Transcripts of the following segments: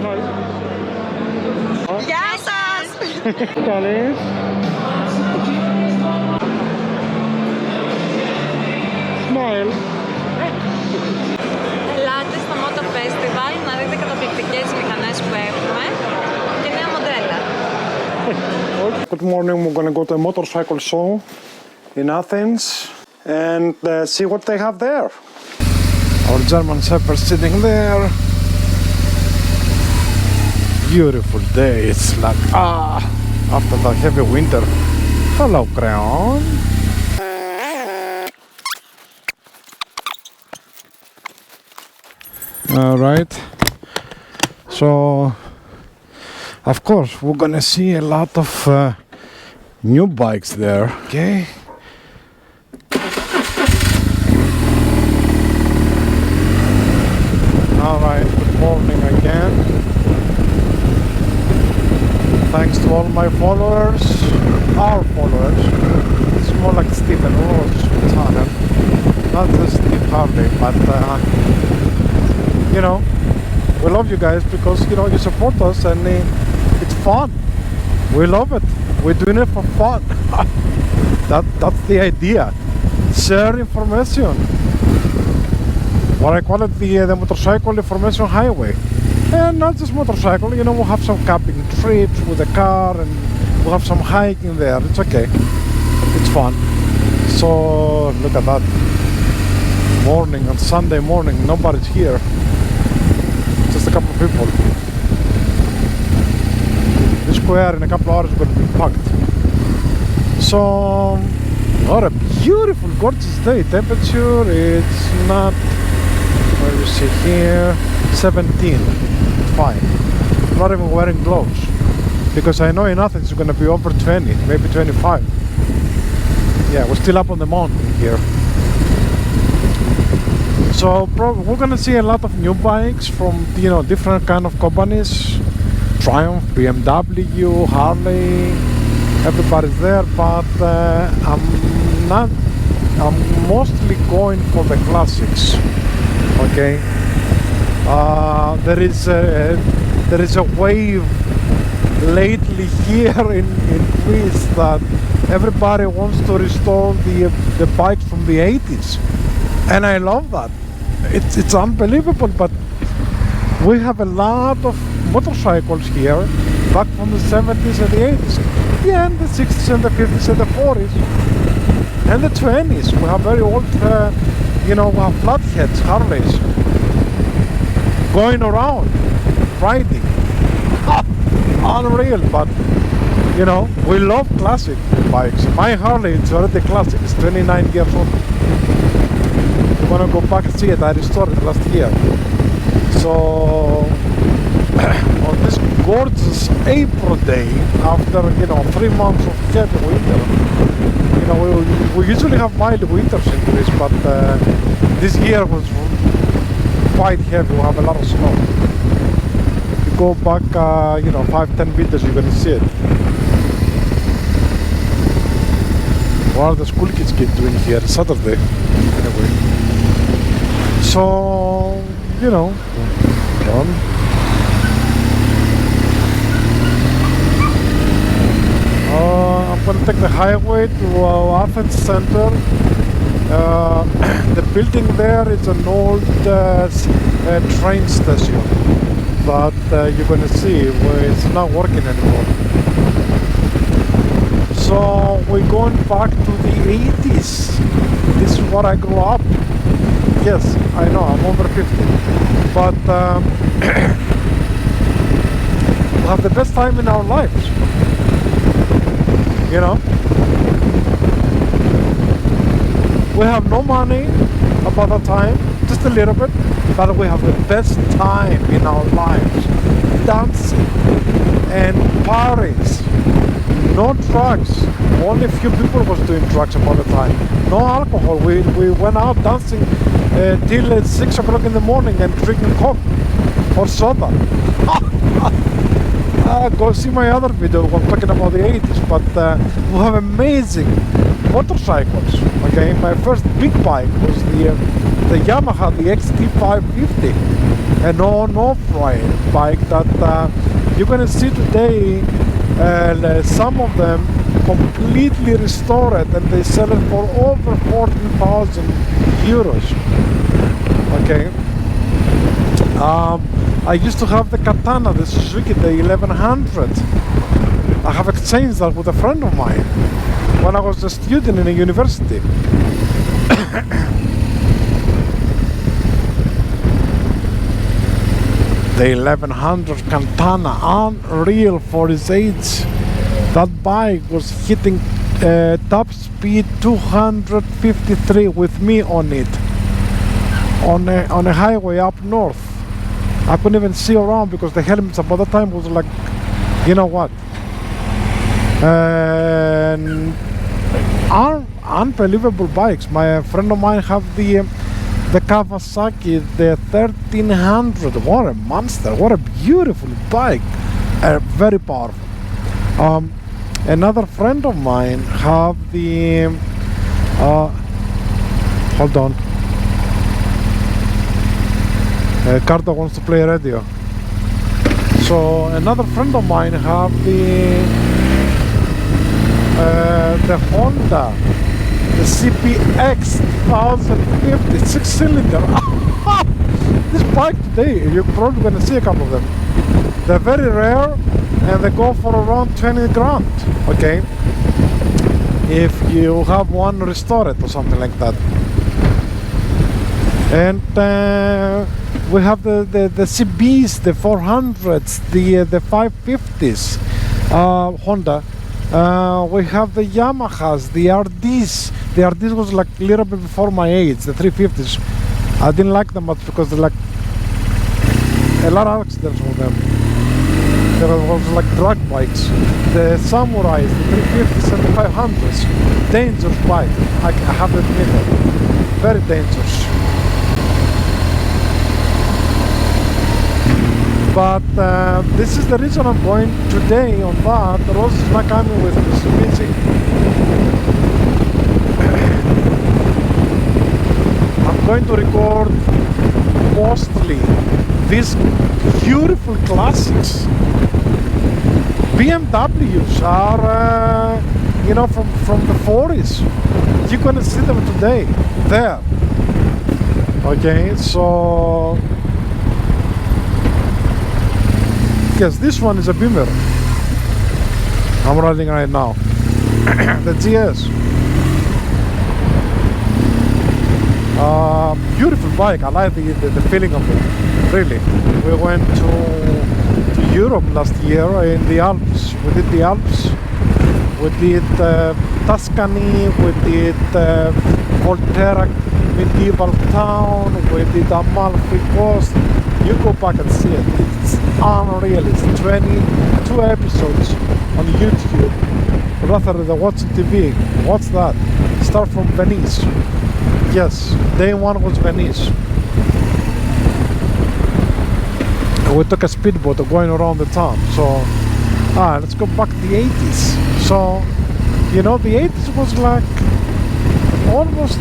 hi. Γεια σας! Καλή. Smile. Ελάτε στο Moto Festival να δείτε καταπληκτικές μηχανές που έχουμε και νέα μοντέλα. Good morning, we're going to go to a motorcycle show in Athens and see what they have there. Our German Shepherd sitting there. Beautiful day, it's like, after the heavy winter. Hello, Creon. Alright, so of course we're gonna see a lot of new bikes there, okay? Alright, good morning again. Thanks to all my followers, our followers. It's more like Stephen Ross channel, not just Steve Harley, but you know, we love you guys because, you know, you support us and it's fun. We love it. We're doing it for fun. That's the idea. Share information. What I call it, the motorcycle information highway. And not just motorcycle, you know, we'll have some camping trips with the car and we'll have some hiking there. It's okay. It's fun. So look at that. Morning on Sunday morning, nobody's here. Just a couple of people. The square in a couple of hours is going to be packed. So, what a beautiful, gorgeous day. Temperature, it's not, where you see here, 17. Fine. I'm not even wearing gloves. Because I know in Athens it's going to be over 20, maybe 25. Yeah, we're still up on the mountain here. So we're gonna see a lot of new bikes from, you know, different kind of companies. Triumph, BMW, Harley, everybody's there, but I'm mostly going for the classics. Okay, there is a wave lately here in Greece that everybody wants to restore the bikes from the 80s, and I love that. It's unbelievable, but we have a lot of motorcycles here back from the 70s and the 80s, yeah, and the 60s and the 50s and the 40s and the 20s. We have very old, you know, we have flatheads, Harleys going around riding. Unreal, but you know, we love classic bikes. My Harley, it's already classic. It's 29 years old. I'm gonna go back and see it. I restored it last year. So on this gorgeous April day, after, you know, 3 months of heavy winter, you know, we usually have mild winters in Greece, but this year was quite heavy. We have a lot of snow. If you go back, you know, 5-10 meters, you're gonna see it. What are the school kids doing here? Saturday, anyway. So, you know, I'm going to take the highway to Athens Center. The building there is an old train station that you're going to see where it's not working anymore. So we're going back to the 80s. This is where I grew up. Yes, I know, I'm over 50. But we have the best time in our lives. You know? We have no money about that time, just a little bit, but we have the best time in our lives. Dancing and parties. No drugs. Only a few people was doing drugs about the time. No alcohol. We went out dancing till 6 o'clock in the morning and drinking Coke or soda. Go see my other video. I'm talking about the 80s, but we have amazing motorcycles. Okay, my first big bike was the Yamaha, the XT550. an on-off bike that you're gonna see today. Some of them completely restored, and they sell it for over 14,000 euros. Okay. I used to have the Katana, the Suzuki, the 1100. I have exchanged that with a friend of mine when I was a student in a university. The 1100 Katana, unreal for his age. That bike was hitting top speed 253 with me on it, on a highway up north. I couldn't even see around because the helmets about that time was like, you know what, unbelievable bikes. My friend of mine have the Kawasaki, the 1300. What a monster, what a beautiful bike, very powerful. Another friend of mine have the hold on, Cardo wants to play radio. So another friend of mine have the Honda, the CPX 1050 6-cylinder. This bike today, you're probably going to see a couple of them. They're very rare and they go for around 20 grand. Okay, if you have one restored or something like that. And we have the CBs, the 400s, the 550s, Honda. We have the Yamahas, the RDs. The RDs was like a little bit before my age, the 350s. I didn't like them much because they're like a lot of accidents with them. There was like drag bikes. The Samurais, the 350s and the 500s. Dangerous bike, I have to admit it. Very dangerous. But this is the reason I'm going today on that. Rose is not coming with me, she's busy. I'm going to record mostly these beautiful classics. BMWs are, you know, from the 40s. You're gonna see them today, there. Okay, so yes, this one is a Beamer I'm riding right now. The GS. Beautiful bike. I like the feeling of it, really. We went to Europe last year in the Alps. We did the Alps. We did Tuscany. We did Volterra medieval town. We did Amalfi Coast. You go back and see it. It's unreal. It's 22 episodes on YouTube rather than watching TV. What's that? Start from Venice. Yes, day one was Venice. We took a speedboat going around the town. So, let's go back to the 80s. So, you know, the 80s was like almost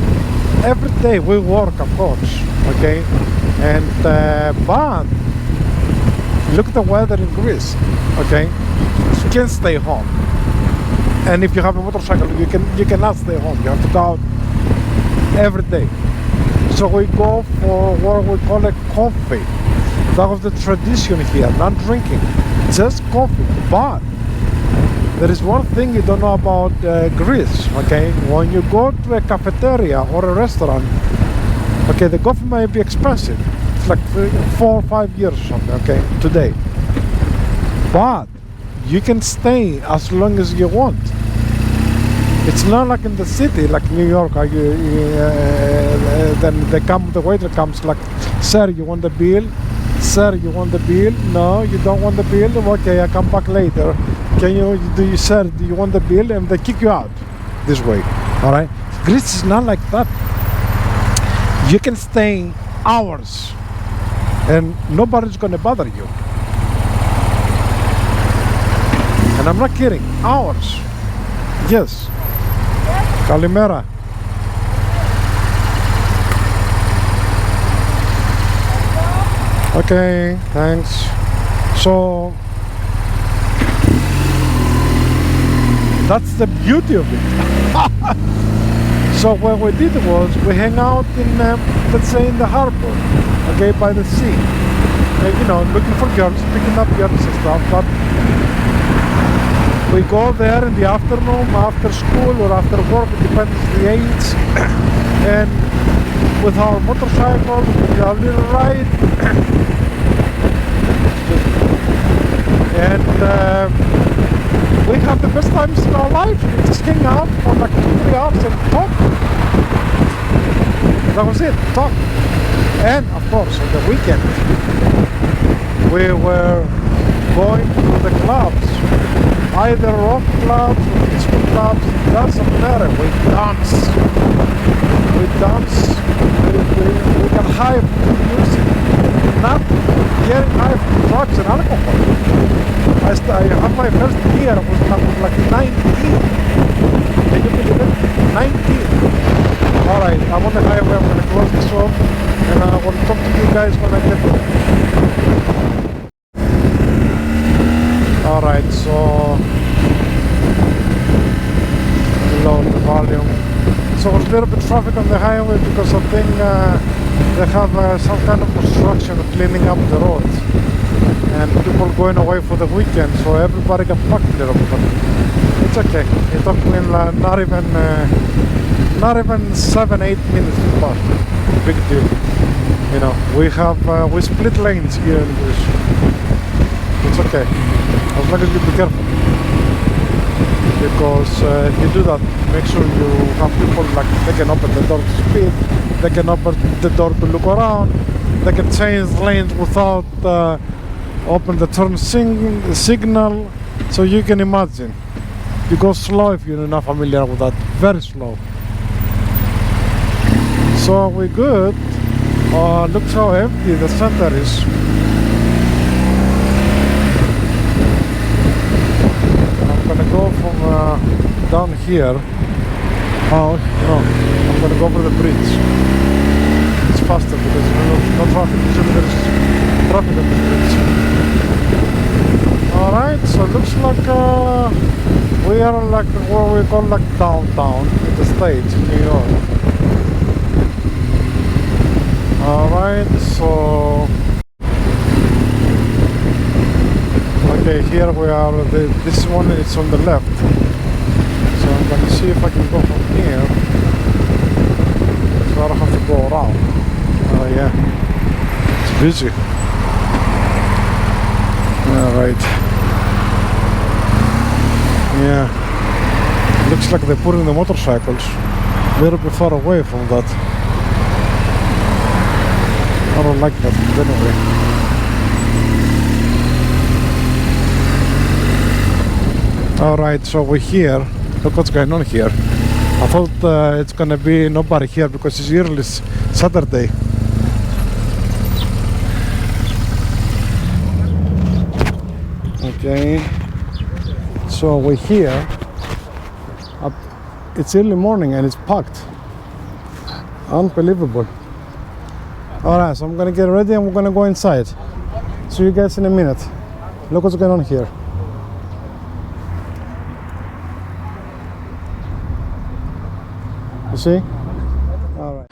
every day we work, of course. Okay, and but look at the weather in Greece. Okay, you can't stay home, and if you have a motorcycle, you cannot stay home. You have to go out every day. So we go for what we call a coffee. That was the tradition here, not drinking, just coffee. But there is one thing you don't know about Greece. Okay, when you go to a cafeteria or a restaurant, okay, the coffee might be expensive. It's like 4 or 5 years or something, okay, today. But you can stay as long as you want. It's not like in the city, like New York, then the waiter comes like, sir, you want the bill? Sir, you want the bill? No, you don't want the bill? Okay, I come back later. Sir, do you want the bill? And they kick you out this way, all right? Greece is not like that. You can stay hours and nobody's gonna bother you. And I'm not kidding, hours. Yes. Kalimera. Okay, thanks. So that's the beauty of it. So what we did was we hang out in, let's say, in the harbor, okay, by the sea. You know, looking for girls, picking up girls and stuff. But we go there in the afternoon, after school or after work, it depends on the age, and with our motorcycle, we do a little ride, and we have the best times in our life. We just hang out for like 2-3 hours and talk. That was it, talk. And of course, on the weekend, we were going to the clubs, either rock clubs or disco clubs. Doesn't matter. We dance. We dance. We can hide from music, not getting high from drugs and alcohol. I had my first beer, I was like 19. Can you believe it? 19. Alright, I'm on the highway, I'm going to close this off, and I will talk to you guys when I get there. Alright, so lower the volume. So there's a little bit of traffic on the highway because I think they have some kind of construction cleaning up the roads. And people going away for the weekend, so everybody got packed a little bit, but it's okay. It took me not even 7-8 minutes to park. Big deal. You know, we split lanes here in Greece. It's okay, as long as you be careful. Because if you do that, make sure you have people like they can open the door to speed, they can open the door to look around, they can change lanes without open the turn signal. So you can imagine, you go slow if you're not familiar with that, very slow. So we're good. Look how empty the center is. I'm gonna go from down here. Oh no, I'm gonna go over the bridge. It's faster because there's no traffic. Usually there's traffic on the bridge. Alright, so it looks like we are like where we call like downtown in the States, in New York. Alright, so okay, here we are. This one is on the left, so I'm gonna see if I can go from here, so I don't have to go around. Oh yeah, it's busy. Alright. Yeah, looks like they're putting the motorcycles a little bit far away from that. I don't like that, but anyway. Alright, so we're here. Look what's going on here. I thought it's gonna be nobody here because it's early Saturday. Okay, so we're here. It's early morning and it's packed. Unbelievable. Alright, so I'm gonna get ready and we're gonna go inside. See you guys in a minute. Look what's going on here. You see? Alright.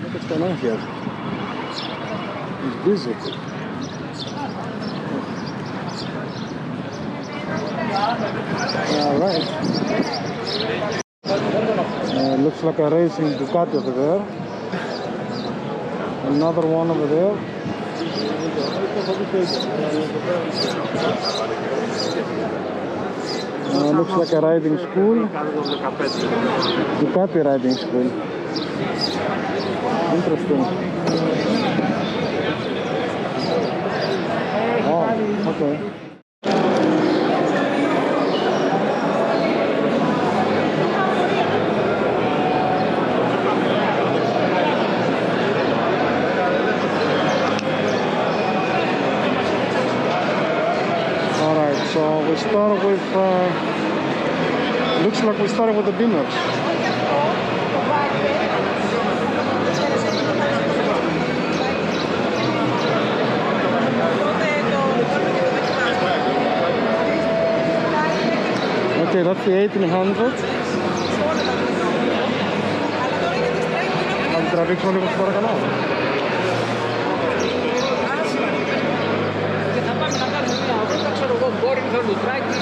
Look what's going on here. It's busy. Alright. Looks like a racing Ducati over there. Another one over there. Looks like a riding school. Ducati riding school. Interesting. Oh, okay. So we start with, looks like we started with the beamers. Okay, that's the 1800. Θα τραβήξω λίγο στο παρακαλώ. Και θα πάμε να κάνουμε μια οδό, ξέρω εγώ, μπορεί, θα λουτράκι,